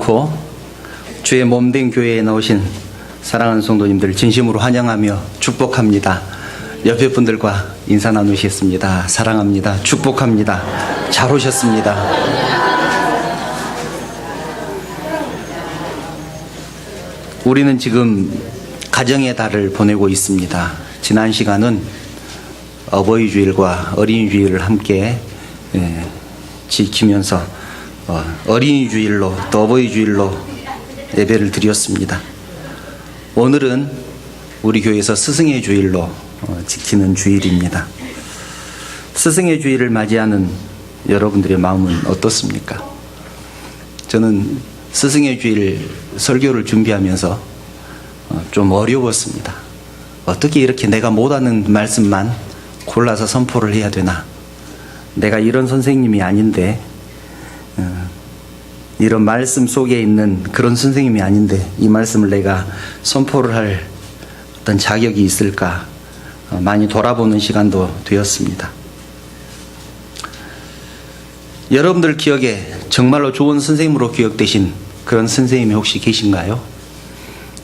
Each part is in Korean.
않고 주의 몸된 교회에 나오신 사랑하는 성도님들 진심으로 환영하며 축복합니다. 옆에 분들과 인사 나누시겠습니다. 사랑합니다. 축복합니다. 잘 오셨습니다. 우리는 지금 가정의 달을 보내고 있습니다. 지난 시간은 어버이 주일과 어린이 주일을 함께 지키면서 어린이 주일로 또 어버이 주일로 예배를 드렸습니다. 오늘은 우리 교회에서 스승의 주일로 지키는 주일입니다. 스승의 주일을 맞이하는 여러분들의 마음은 어떻습니까? 저는 스승의 주일 설교를 준비하면서 좀 어려웠습니다. 어떻게 이렇게 내가 못하는 말씀만 골라서 선포를 해야 되나? 내가 이런 선생님이 아닌데, 이런 말씀 속에 있는 그런 선생님이 아닌데 이 말씀을 내가 선포를 할 어떤 자격이 있을까? 많이 돌아보는 시간도 되었습니다. 여러분들 기억에 정말로 좋은 선생님으로 기억되신 그런 선생님이 혹시 계신가요?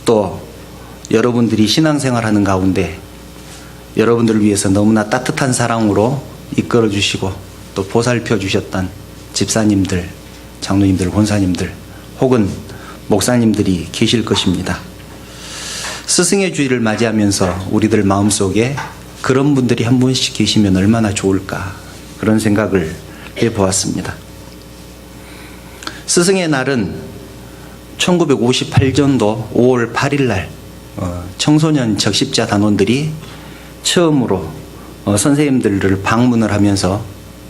또 여러분들이 신앙생활하는 가운데 여러분들을 위해서 너무나 따뜻한 사랑으로 이끌어 주시고 또 보살펴 주셨던 집사님들, 장로님들, 권사님들 혹은 목사님들이 계실 것입니다. 스승의 주일을 맞이하면서 우리들 마음속에 그런 분들이 한 분씩 계시면 얼마나 좋을까, 그런 생각을 해보았습니다. 스승의 날은 1958년도 5월 8일 날 청소년 적십자 단원들이 처음으로 선생님들을 방문을 하면서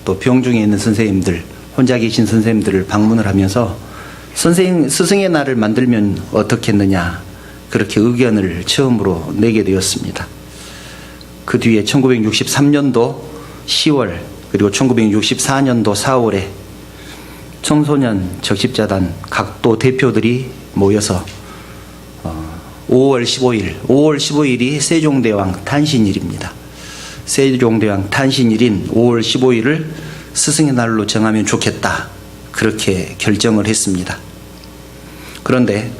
또 병중에 있는 선생님들, 혼자 계신 선생님들을 방문을 하면서 스승의 날을 만들면 어떻겠느냐, 그렇게 의견을 처음으로 내게 되었습니다. 그 뒤에 1963년도 10월 그리고 1964년도 4월에 청소년 적십자단 각도 대표들이 모여서 5월 15일이 세종대왕 탄신일입니다. 세종대왕 탄신일인 5월 15일을 스승의 날로 정하면 좋겠다, 그렇게 결정을 했습니다. 그런데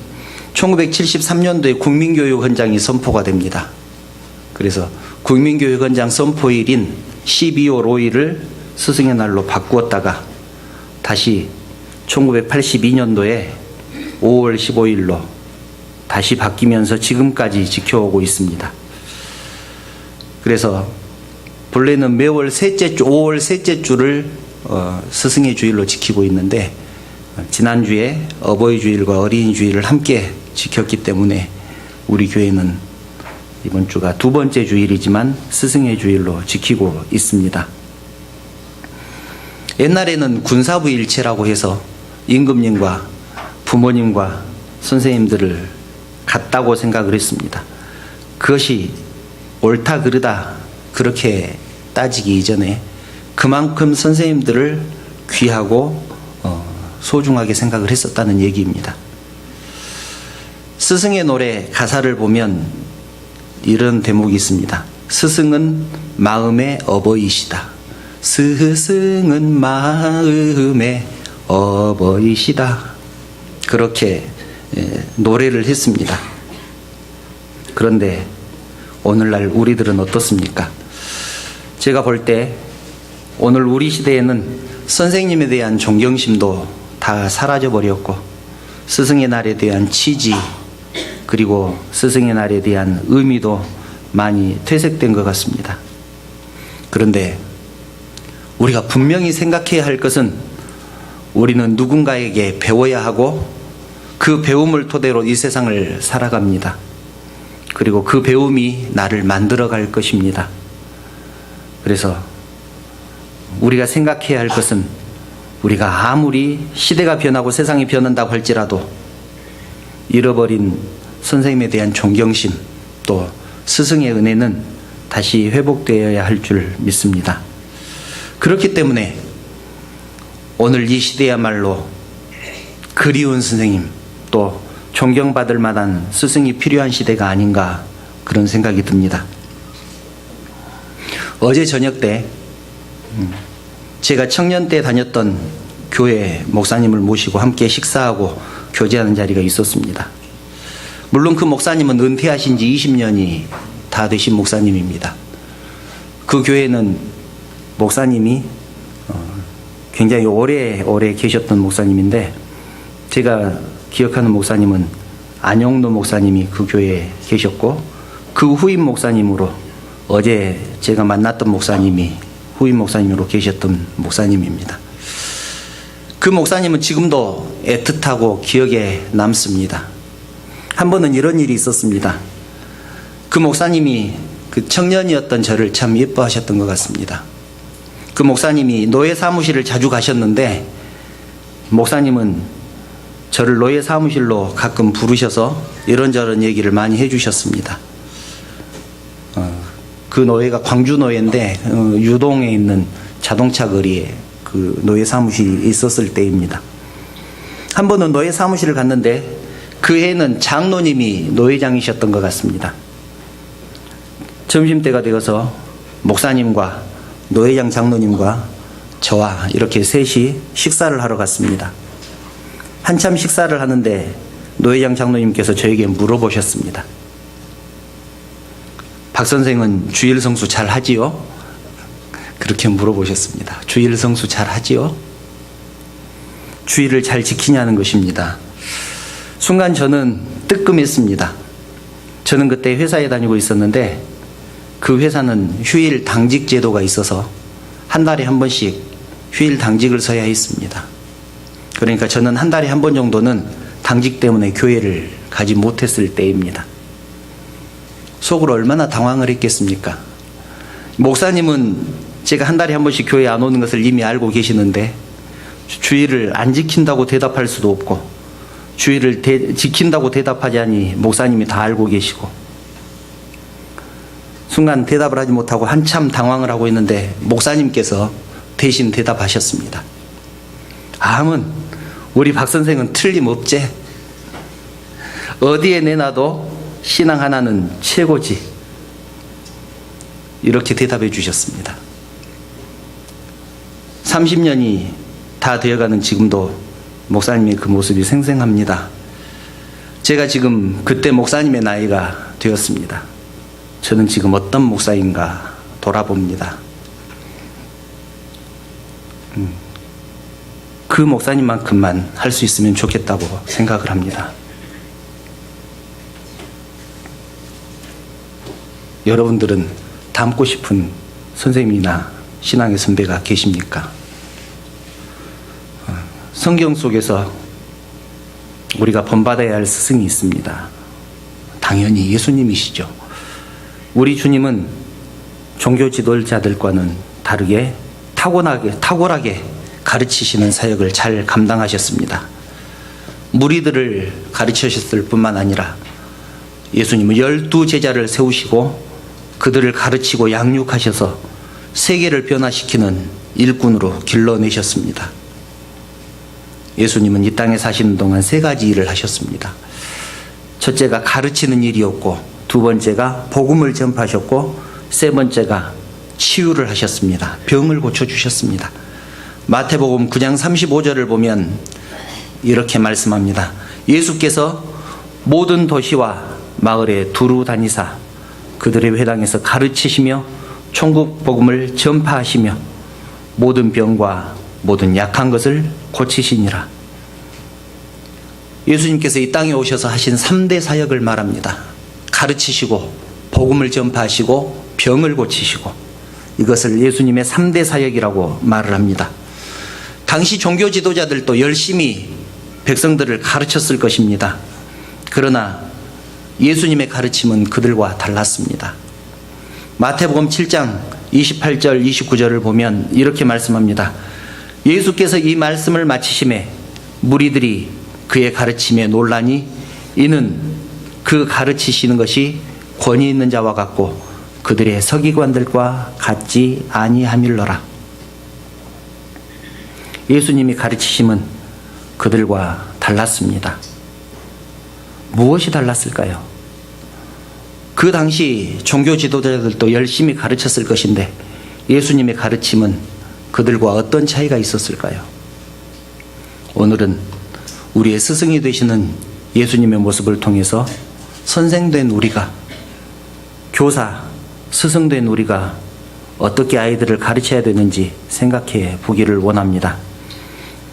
1973년도에 국민교육헌장이 선포가 됩니다. 그래서 국민교육헌장 선포일인 12월 5일을 스승의 날로 바꾸었다가 다시 1982년도에 5월 15일로 다시 바뀌면서 지금까지 지켜오고 있습니다. 그래서 본래는 매월 5월 셋째 주를 스승의 주일로 지키고 있는데 지난주에 어버이 주일과 어린이 주일을 함께 지켰기 때문에 우리 교회는 이번 주가 두 번째 주일이지만 스승의 주일로 지키고 있습니다. 옛날에는 군사부일체라고 해서 임금님과 부모님과 선생님들을 같다고 생각을 했습니다. 그것이 옳다 그르다 그렇게 따지기 이전에 그만큼 선생님들을 귀하고 소중하게 생각을 했었다는 얘기입니다. 스승의 노래 가사를 보면 이런 대목이 있습니다. 스승은 마음의 어버이시다. 스승은 마음의 어버이시다. 그렇게 노래를 했습니다. 그런데 오늘날 우리들은 어떻습니까? 제가 볼 때 오늘 우리 시대에는 선생님에 대한 존경심도 다 사라져버렸고 스승의 날에 대한 취지 그리고 스승의 날에 대한 의미도 많이 퇴색된 것 같습니다. 그런데 우리가 분명히 생각해야 할 것은 우리는 누군가에게 배워야 하고 그 배움을 토대로 이 세상을 살아갑니다. 그리고 그 배움이 나를 만들어갈 것입니다. 그래서 우리가 생각해야 할 것은 우리가 아무리 시대가 변하고 세상이 변한다고 할지라도 잃어버린 선생님에 대한 존경심 또 스승의 은혜는 다시 회복되어야 할 줄 믿습니다. 그렇기 때문에 오늘 이 시대야말로 그리운 선생님 또 존경받을 만한 스승이 필요한 시대가 아닌가, 그런 생각이 듭니다. 어제 저녁 때 제가 청년 때 다녔던 교회 목사님을 모시고 함께 식사하고 교제하는 자리가 있었습니다. 물론 그 목사님은 은퇴하신 지 20년이 다 되신 목사님입니다. 그 교회는 목사님이 굉장히 오래 계셨던 목사님인데, 제가 기억하는 목사님은 안영로 목사님이 그 교회에 계셨고, 그 후임 목사님으로 어제 제가 만났던 목사님이 후임 목사님으로 계셨던 목사님입니다. 그 목사님은 지금도 애틋하고 기억에 남습니다. 한 번은 이런 일이 있었습니다. 그 목사님이 그 청년이었던 저를 참 예뻐하셨던 것 같습니다. 그 목사님이 노예 사무실을 자주 가셨는데, 목사님은 저를 노예 사무실로 가끔 부르셔서 이런저런 얘기를 많이 해주셨습니다. 그 노예가 광주 노예인데 유동에 있는 자동차 거리에 그 노예 사무실이 있었을 때입니다. 한 번은 노예 사무실을 갔는데 그 해에는 장로님이 노회장이셨던 것 같습니다. 점심때가 되어서 목사님과 노회장 장로님과 저와 이렇게 셋이 식사를 하러 갔습니다. 한참 식사를 하는데 노회장 장로님께서 저에게 물어보셨습니다. 박 선생은 주일 성수 잘 하지요? 그렇게 물어보셨습니다. 주일 성수 잘 하지요? 주일을 잘 지키냐는 것입니다. 순간 저는 뜨끔했습니다. 저는 그때 회사에 다니고 있었는데 그 회사는 휴일 당직 제도가 있어서 한 달에 한 번씩 휴일 당직을 서야 했습니다. 그러니까 저는 한 달에 한 번 정도는 당직 때문에 교회를 가지 못했을 때입니다. 속으로 얼마나 당황을 했겠습니까? 목사님은 제가 한 달에 한 번씩 교회에 안 오는 것을 이미 알고 계시는데 주일을 안 지킨다고 대답할 수도 없고, 주일을 지킨다고 대답하자니 목사님이 다 알고 계시고, 순간 대답을 하지 못하고 한참 당황을 하고 있는데 목사님께서 대신 대답하셨습니다. 아문, 우리 박 선생은 틀림없지. 어디에 내놔도 신앙 하나는 최고지. 이렇게 대답해 주셨습니다. 30년이 다 되어가는 지금도 목사님의 그 모습이 생생합니다. 제가 지금 그때 목사님의 나이가 되었습니다. 저는 지금 어떤 목사인가 돌아봅니다. 그 목사님만큼만 할 수 있으면 좋겠다고 생각을 합니다. 여러분들은 닮고 싶은 선생님이나 신앙의 선배가 계십니까? 성경 속에서 우리가 본받아야 할 스승이 있습니다. 당연히 예수님이시죠. 우리 주님은 종교 지도자들과는 다르게 탁월하게 가르치시는 사역을 잘 감당하셨습니다. 무리들을 가르치셨을 뿐만 아니라 예수님은 12제자를 세우시고 그들을 가르치고 양육하셔서 세계를 변화시키는 일꾼으로 길러내셨습니다. 예수님은 이 땅에 사시는 동안 3가지 일을 하셨습니다. 첫째가 가르치는 일이었고, 두 번째가 복음을 전파하셨고, 세 번째가 치유를 하셨습니다. 병을 고쳐주셨습니다. 마태복음 9장 35절을 보면 이렇게 말씀합니다. 예수께서 모든 도시와 마을에 두루 다니사 그들의 회당에서 가르치시며 천국 복음을 전파하시며 모든 병과 모든 약한 것을 고치시니라. 예수님께서 이 땅에 오셔서 하신 3대 사역을 말합니다. 가르치시고 복음을 전파하시고 병을 고치시고, 이것을 예수님의 3대 사역이라고 말을 합니다. 당시 종교 지도자들도 열심히 백성들을 가르쳤을 것입니다. 그러나 예수님의 가르침은 그들과 달랐습니다. 마태복음 7장 28절 29절을 보면 이렇게 말씀합니다. 예수께서 이 말씀을 마치심에 무리들이 그의 가르침에 놀라니 이는 그 가르치시는 것이 권위 있는 자와 같고 그들의 서기관들과 같지 아니함일러라. 예수님이 가르치심은 그들과 달랐습니다. 무엇이 달랐을까요? 그 당시 종교 지도자들도 열심히 가르쳤을 것인데 예수님의 가르침은 그들과 어떤 차이가 있었을까요? 오늘은 우리의 스승이 되시는 예수님의 모습을 통해서 선생된 우리가, 교사, 스승된 우리가 어떻게 아이들을 가르쳐야 되는지 생각해 보기를 원합니다.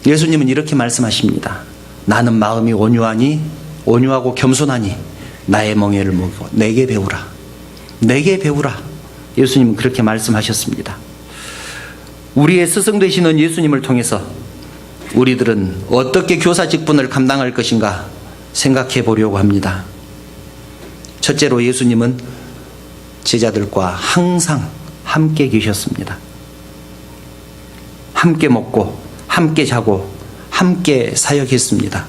예수님은 이렇게 말씀하십니다. 나는 마음이 온유하고 겸손하니 나의 멍에를 먹고 내게 배우라. 내게 배우라. 예수님은 그렇게 말씀하셨습니다. 우리의 스승 되시는 예수님을 통해서 우리들은 어떻게 교사 직분을 감당할 것인가 생각해 보려고 합니다. 첫째로 예수님은 제자들과 항상 함께 계셨습니다. 함께 먹고 함께 자고 함께 사역했습니다.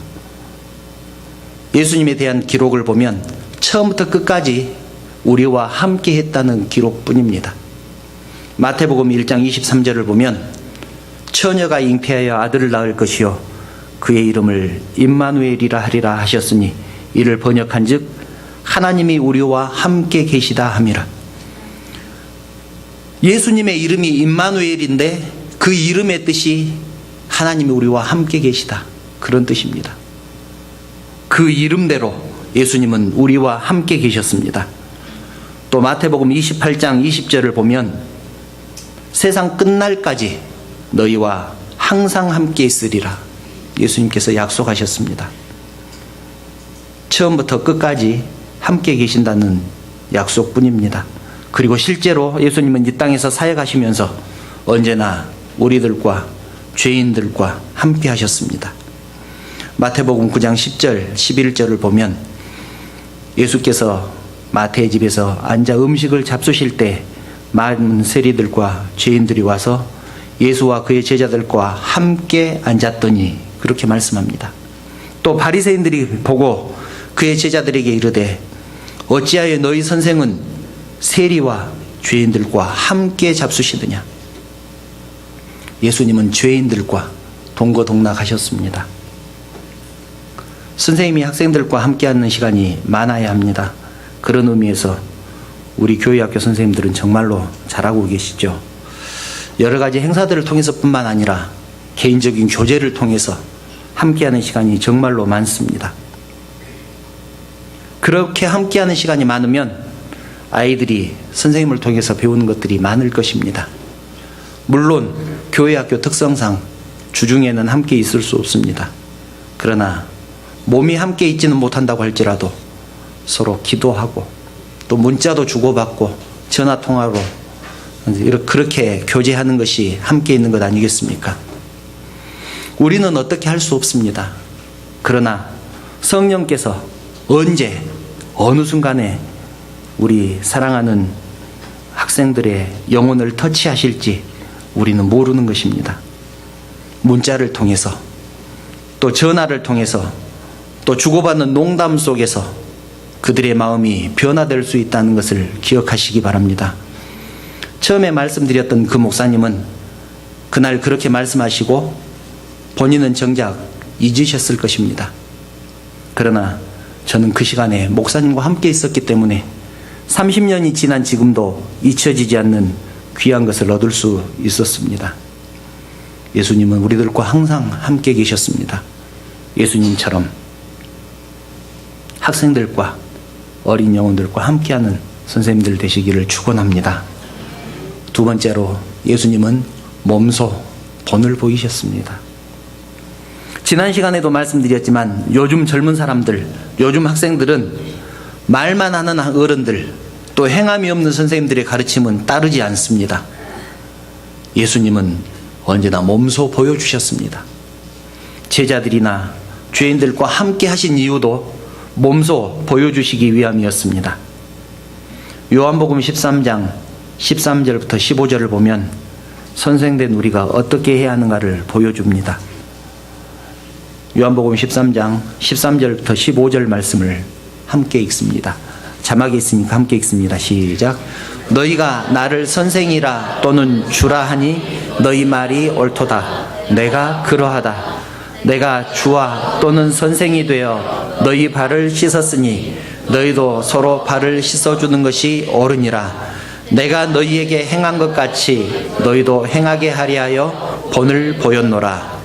예수님에 대한 기록을 보면 처음부터 끝까지 우리와 함께 했다는 기록뿐입니다. 마태복음 1장 23절을 보면 처녀가 잉태하여 아들을 낳을 것이요 그의 이름을 임마누엘이라 하리라 하셨으니 이를 번역한즉 하나님이 우리와 함께 계시다 함이라. 예수님의 이름이 임마누엘인데 그 이름의 뜻이 하나님이 우리와 함께 계시다, 그런 뜻입니다. 그 이름대로 예수님은 우리와 함께 계셨습니다. 또 마태복음 28장 20절을 보면 세상 끝날까지 너희와 항상 함께 있으리라 예수님께서 약속하셨습니다. 처음부터 끝까지 함께 계신다는 약속뿐입니다. 그리고 실제로 예수님은 이 땅에서 사역하시면서 언제나 우리들과 죄인들과 함께 하셨습니다. 마태복음 9장 10절 11절을 보면 예수께서 마태의 집에서 앉아 음식을 잡수실 때 많은 세리들과 죄인들이 와서 예수와 그의 제자들과 함께 앉았더니 그렇게 말씀합니다. 또 바리새인들이 보고 그의 제자들에게 이르되 어찌하여 너희 선생은 세리와 죄인들과 함께 잡수시느냐. 예수님은 죄인들과 동거동락하셨습니다. 선생님이 학생들과 함께 하는 시간이 많아야 합니다. 그런 의미에서 우리 교회학교 선생님들은 정말로 잘하고 계시죠. 여러 가지 행사들을 통해서뿐만 아니라 개인적인 교제를 통해서 함께하는 시간이 정말로 많습니다. 그렇게 함께하는 시간이 많으면 아이들이 선생님을 통해서 배우는 것들이 많을 것입니다. 물론 교회학교 특성상 주중에는 함께 있을 수 없습니다. 그러나 몸이 함께 있지는 못한다고 할지라도 서로 기도하고 또 문자도 주고받고 전화통화로 그렇게 교제하는 것이 함께 있는 것 아니겠습니까? 우리는 어떻게 할 수 없습니다. 그러나 성령께서 언제 어느 순간에 우리 사랑하는 학생들의 영혼을 터치하실지 우리는 모르는 것입니다. 문자를 통해서 또 전화를 통해서 또 주고받는 농담 속에서 그들의 마음이 변화될 수 있다는 것을 기억하시기 바랍니다. 처음에 말씀드렸던 그 목사님은 그날 그렇게 말씀하시고 본인은 정작 잊으셨을 것입니다. 그러나 저는 그 시간에 목사님과 함께 있었기 때문에 30년이 지난 지금도 잊혀지지 않는 귀한 것을 얻을 수 있었습니다. 예수님은 우리들과 항상 함께 계셨습니다. 예수님처럼 학생들과 어린 영혼들과 함께하는 선생님들 되시기를 축원합니다. 두 번째로 예수님은 몸소 본을 보이셨습니다. 지난 시간에도 말씀드렸지만 요즘 젊은 사람들, 요즘 학생들은 말만 하는 어른들, 또 행함이 없는 선생님들의 가르침은 따르지 않습니다. 예수님은 언제나 몸소 보여주셨습니다. 제자들이나 죄인들과 함께 하신 이유도 몸소 보여주시기 위함이었습니다. 요한복음 13장 13절부터 15절을 보면 선생된 우리가 어떻게 해야 하는가를 보여줍니다. 요한복음 13장 13절부터 15절 말씀을 함께 읽습니다. 자막이 있으니까 함께 읽습니다. 시작. 너희가 나를 선생이라 또는 주라 하니 너희 말이 옳도다. 내가 그러하다. 내가 주와 또는 선생이 되어 너희 발을 씻었으니 너희도 서로 발을 씻어주는 것이 옳으니라. 내가 너희에게 행한 것 같이 너희도 행하게 하리 하여 본을 보였노라.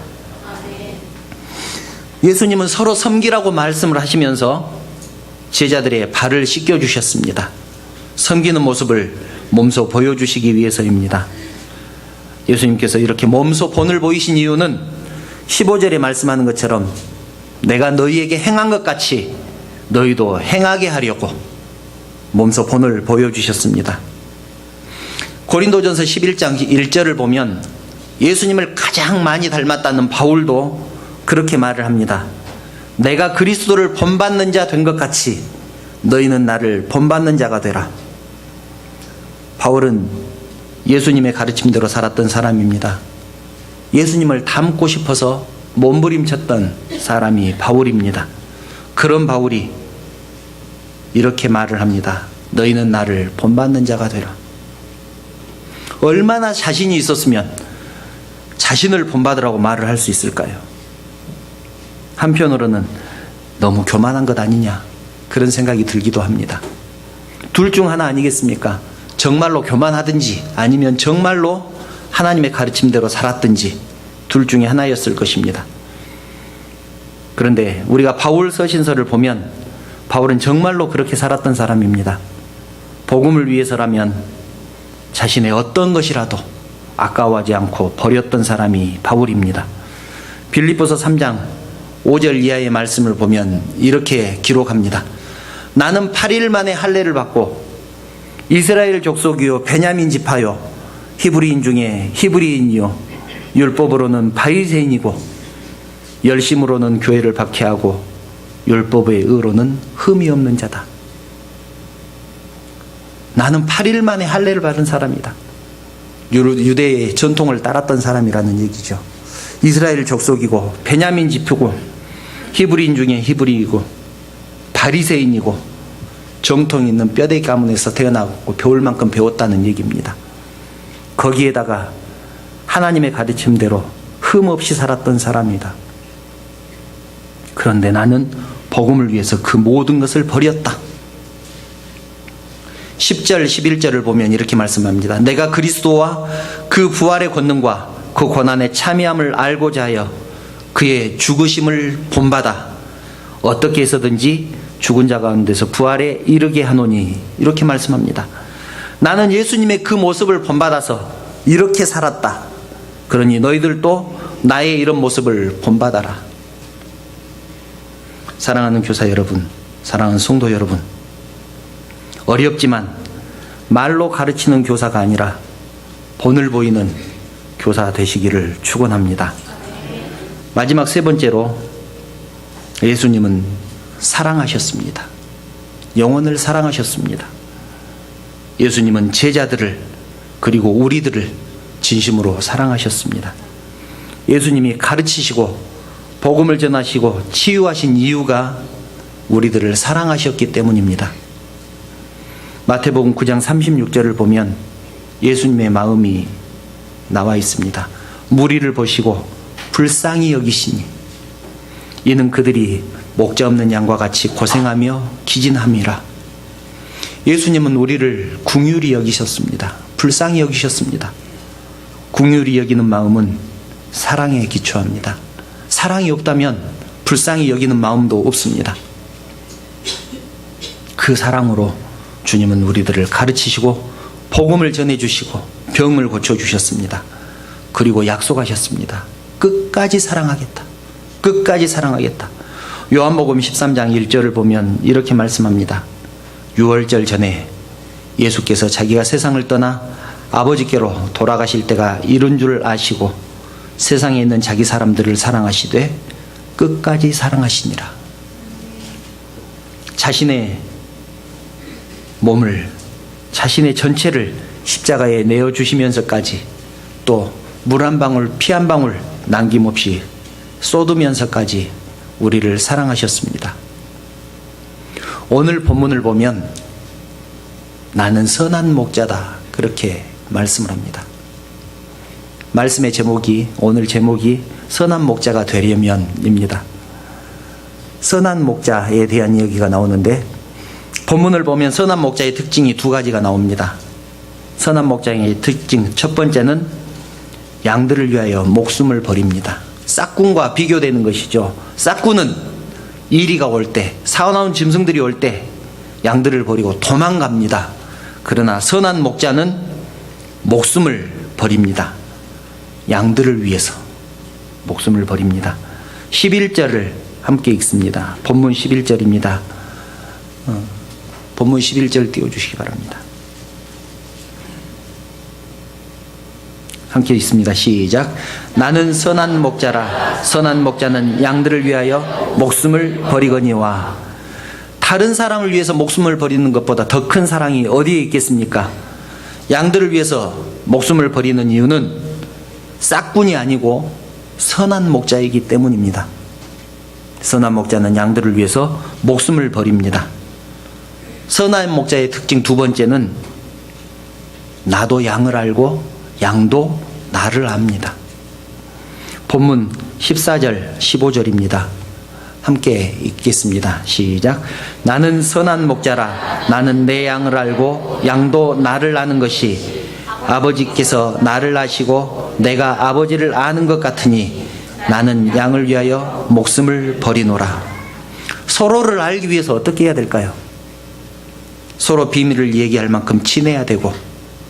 예수님은 서로 섬기라고 말씀을 하시면서 제자들의 발을 씻겨주셨습니다. 섬기는 모습을 몸소 보여주시기 위해서입니다. 예수님께서 이렇게 몸소 본을 보이신 이유는 15절에 말씀하는 것처럼 내가 너희에게 행한 것 같이 너희도 행하게 하려고 몸소 본을 보여주셨습니다. 고린도전서 11장 1절을 보면 예수님을 가장 많이 닮았다는 바울도 그렇게 말을 합니다. 내가 그리스도를 본받는 자 된 것 같이 너희는 나를 본받는 자가 되라. 바울은 예수님의 가르침대로 살았던 사람입니다. 예수님을 닮고 싶어서 몸부림쳤던 사람이 바울입니다. 그런 바울이 이렇게 말을 합니다. 너희는 나를 본받는 자가 되라. 얼마나 자신이 있었으면 자신을 본받으라고 말을 할 수 있을까요? 한편으로는 너무 교만한 것 아니냐 그런 생각이 들기도 합니다. 둘 중 하나 아니겠습니까? 정말로 교만하든지 아니면 정말로 하나님의 가르침대로 살았든지 둘 중에 하나였을 것입니다. 그런데 우리가 바울 서신서를 보면 바울은 정말로 그렇게 살았던 사람입니다. 복음을 위해서라면 자신의 어떤 것이라도 아까워하지 않고 버렸던 사람이 바울입니다. 빌립보서 3장 5절 이하의 말씀을 보면 이렇게 기록합니다. 나는 8일 만에 할례를 받고 이스라엘 족속이요 베냐민 지파요 히브리인 중에 히브리인이요 율법으로는 바리새인이고 열심으로는 교회를 박해하고 율법의 의로는 흠이 없는 자다. 나는 8일 만에 할례를 받은 사람이다. 유대의 전통을 따랐던 사람이라는 얘기죠. 이스라엘 족속이고 베냐민 지표고 히브리인 중에 히브리이고 바리새인이고 정통 있는 뼈대기 가문에서 태어나고 배울 만큼 배웠다는 얘기입니다. 거기에다가 하나님의 가르침대로 흠 없이 살았던 사람이다. 그런데 나는 복음을 위해서 그 모든 것을 버렸다. 10절 11절을 보면 이렇게 말씀합니다. 내가 그리스도와 그 부활의 권능과 그 고난의 참여함을 알고자 하여 그의 죽으심을 본받아 어떻게 해서든지 죽은 자 가운데서 부활에 이르게 하노니 이렇게 말씀합니다. 나는 예수님의 그 모습을 본받아서 이렇게 살았다. 그러니 너희들도 나의 이런 모습을 본받아라. 사랑하는 교사 여러분, 사랑하는 성도 여러분, 어렵지만 말로 가르치는 교사가 아니라 본을 보이는 교사 되시기를 축원합니다. 마지막 세 번째로 예수님은 사랑하셨습니다. 영혼을 사랑하셨습니다. 예수님은 제자들을 그리고 우리들을 진심으로 사랑하셨습니다. 예수님이 가르치시고 복음을 전하시고 치유하신 이유가 우리들을 사랑하셨기 때문입니다. 마태복음 9장 36절을 보면 예수님의 마음이 나와 있습니다. 무리를 보시고 불쌍히 여기시니 이는 그들이 목자 없는 양과 같이 고생하며 기진함이라. 예수님은 우리를 긍휼히 여기셨습니다. 불쌍히 여기셨습니다. 긍휼히 여기는 마음은 사랑에 기초합니다. 사랑이 없다면 불쌍히 여기는 마음도 없습니다. 그 사랑으로 주님은 우리들을 가르치시고 복음을 전해주시고 병을 고쳐주셨습니다. 그리고 약속하셨습니다. 끝까지 사랑하겠다. 끝까지 사랑하겠다. 요한복음 13장 1절을 보면 이렇게 말씀합니다. 유월절 전에 예수께서 자기가 세상을 떠나 아버지께로 돌아가실 때가 이른 줄 아시고 세상에 있는 자기 사람들을 사랑하시되 끝까지 사랑하시니라. 자신의 몸을, 자신의 전체를 십자가에 내어주시면서까지 또 물 한 방울, 피 한 방울 남김없이 쏟으면서까지 우리를 사랑하셨습니다. 오늘 본문을 보면 나는 선한 목자다 그렇게 말씀을 합니다. 말씀의 제목이, 오늘 제목이 선한 목자가 되려면입니다. 선한 목자에 대한 이야기가 나오는데 본문을 보면 선한 목자의 특징이 두 가지가 나옵니다. 선한 목자의 특징 첫 번째는 양들을 위하여 목숨을 버립니다. 싹군과 비교되는 것이죠. 싹군은 이리가 올 때, 사나운 짐승들이 올 때 양들을 버리고 도망갑니다. 그러나 선한 목자는 목숨을 버립니다. 양들을 위해서 목숨을 버립니다. 11절을 함께 읽습니다. 본문 11절입니다. 본문 11절 띄워주시기 바랍니다. 함께 읽습니다. 시작. 나는 선한 목자라. 선한 목자는 양들을 위하여 목숨을 버리거니와. 다른 사람을 위해서 목숨을 버리는 것보다 더 큰 사랑이 어디에 있겠습니까? 양들을 위해서 목숨을 버리는 이유는 싹군이 아니고 선한 목자이기 때문입니다. 선한 목자는 양들을 위해서 목숨을 버립니다. 선한 목자의 특징 두 번째는 나도 양을 알고 양도 나를 압니다. 본문 14절 15절입니다. 함께 읽겠습니다. 시작. 나는 선한 목자라. 나는 내 양을 알고 양도 나를 아는 것이 아버지께서 나를 아시고 내가 아버지를 아는 것 같으니 나는 양을 위하여 목숨을 버리노라. 서로를 알기 위해서 어떻게 해야 될까요? 서로 비밀을 얘기할 만큼 친해야 되고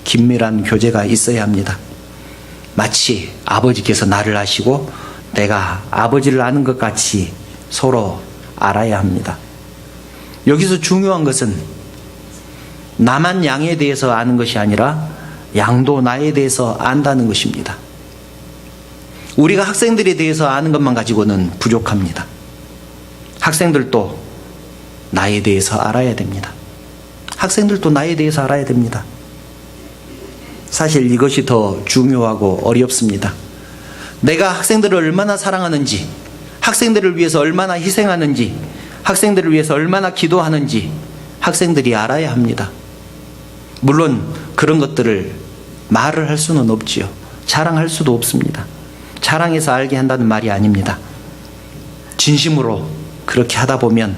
긴밀한 교제가 있어야 합니다. 마치 아버지께서 나를 아시고 내가 아버지를 아는 것 같이 서로 알아야 합니다. 여기서 중요한 것은 나만 양에 대해서 아는 것이 아니라 양도 나에 대해서 안다는 것입니다. 우리가 학생들에 대해서 아는 것만 가지고는 부족합니다. 학생들도 나에 대해서 알아야 됩니다. 학생들도 나에 대해서 알아야 됩니다. 사실 이것이 더 중요하고 어렵습니다. 내가 학생들을 얼마나 사랑하는지, 학생들을 위해서 얼마나 희생하는지, 학생들을 위해서 얼마나 기도하는지 학생들이 알아야 합니다. 물론 그런 것들을 말을 할 수는 없지요. 자랑할 수도 없습니다. 자랑해서 알게 한다는 말이 아닙니다. 진심으로 그렇게 하다 보면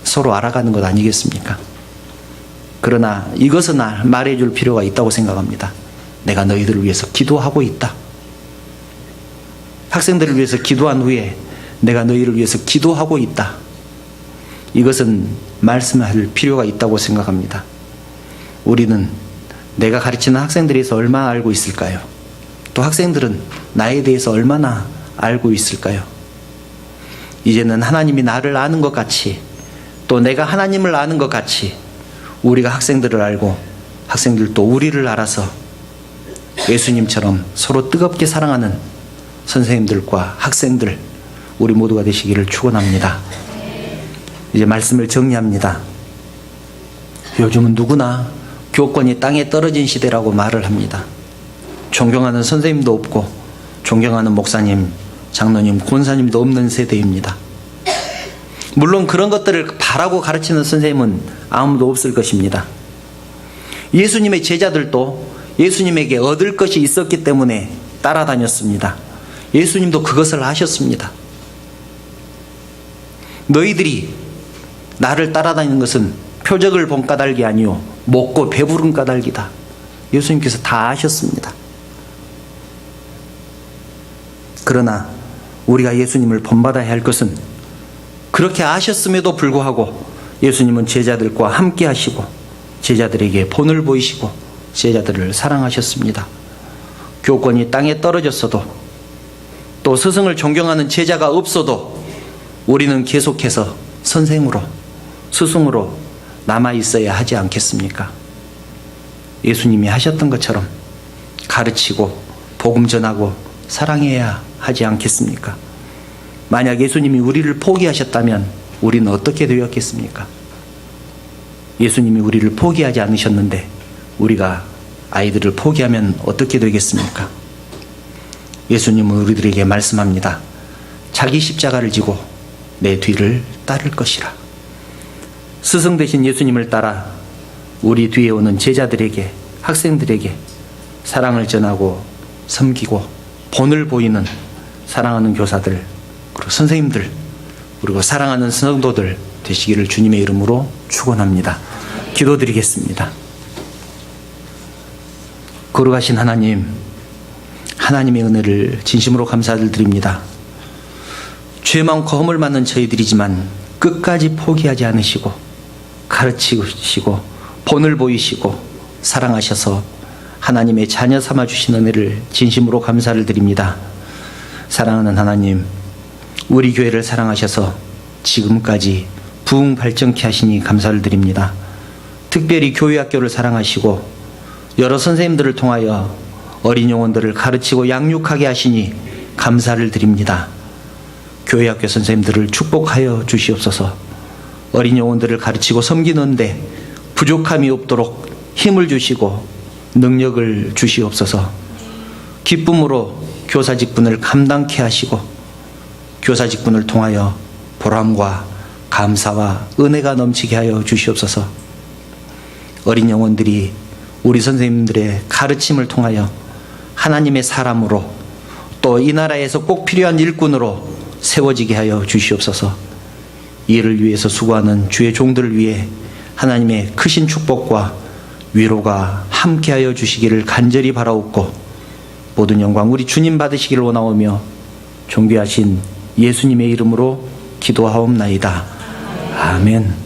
서로 알아가는 것 아니겠습니까? 그러나 이것은 말해줄 필요가 있다고 생각합니다. 내가 너희들을 위해서 기도하고 있다. 학생들을 위해서 기도한 후에 내가 너희를 위해서 기도하고 있다. 이것은 말씀할 필요가 있다고 생각합니다. 우리는 내가 가르치는 학생들에 대해서 얼마나 알고 있을까요? 또 학생들은 나에 대해서 얼마나 알고 있을까요? 이제는 하나님이 나를 아는 것 같이, 또 내가 하나님을 아는 것 같이 우리가 학생들을 알고 학생들도 우리를 알아서 예수님처럼 서로 뜨겁게 사랑하는 선생님들과 학생들, 우리 모두가 되시기를 축원합니다. 이제 말씀을 정리합니다. 요즘은 누구나 교권이 땅에 떨어진 시대라고 말을 합니다. 존경하는 선생님도 없고 존경하는 목사님, 장로님, 권사님도 없는 세대입니다. 물론 그런 것들을 바라고 가르치는 선생님은 아무도 없을 것입니다. 예수님의 제자들도 예수님에게 얻을 것이 있었기 때문에 따라다녔습니다. 예수님도 그것을 아셨습니다. 너희들이 나를 따라다니는 것은 표적을 본 까닭이 아니요 먹고 배부른 까닭이다. 예수님께서 다 아셨습니다. 그러나 우리가 예수님을 본받아야 할 것은 그렇게 아셨음에도 불구하고 예수님은 제자들과 함께 하시고 제자들에게 본을 보이시고 제자들을 사랑하셨습니다. 교권이 땅에 떨어졌어도 또 스승을 존경하는 제자가 없어도 우리는 계속해서 선생으로 스승으로 남아 있어야 하지 않겠습니까? 예수님이 하셨던 것처럼 가르치고 복음 전하고 사랑해야 하지 않겠습니까? 만약 예수님이 우리를 포기하셨다면 우리는 어떻게 되었겠습니까? 예수님이 우리를 포기하지 않으셨는데 우리가 아이들을 포기하면 어떻게 되겠습니까? 예수님은 우리들에게 말씀합니다. 자기 십자가를 지고 내 뒤를 따를 것이라. 스승 되신 예수님을 따라 우리 뒤에 오는 제자들에게, 학생들에게 사랑을 전하고 섬기고 본을 보이는 사랑하는 교사들, 그리고 선생님들, 그리고 사랑하는 성도들 되시기를 주님의 이름으로 축원합니다. 기도드리겠습니다. 거룩하신 하나님, 하나님의 은혜를 진심으로 감사를 드립니다. 죄 많고 허물 많은 저희들이지만 끝까지 포기하지 않으시고 가르치시고 본을 보이시고 사랑하셔서 하나님의 자녀 삼아 주신 은혜를 진심으로 감사를 드립니다. 사랑하는 하나님, 우리 교회를 사랑하셔서 지금까지 부흥 발전케 하시니 감사를 드립니다. 특별히 교회학교를 사랑하시고 여러 선생님들을 통하여 어린 영혼들을 가르치고 양육하게 하시니 감사를 드립니다. 교회학교 선생님들을 축복하여 주시옵소서. 어린 영혼들을 가르치고 섬기는데 부족함이 없도록 힘을 주시고 능력을 주시옵소서. 기쁨으로 교사 직분을 감당케 하시고 교사 직분을 통하여 보람과 감사와 은혜가 넘치게 하여 주시옵소서. 어린 영혼들이 우리 선생님들의 가르침을 통하여 하나님의 사람으로 또 이 나라에서 꼭 필요한 일꾼으로 세워지게 하여 주시옵소서. 이를 위해서 수고하는 주의 종들을 위해 하나님의 크신 축복과 위로가 함께하여 주시기를 간절히 바라옵고 모든 영광 우리 주님 받으시기를 원하오며 존귀하신 예수님의 이름으로 기도하옵나이다. 아멘.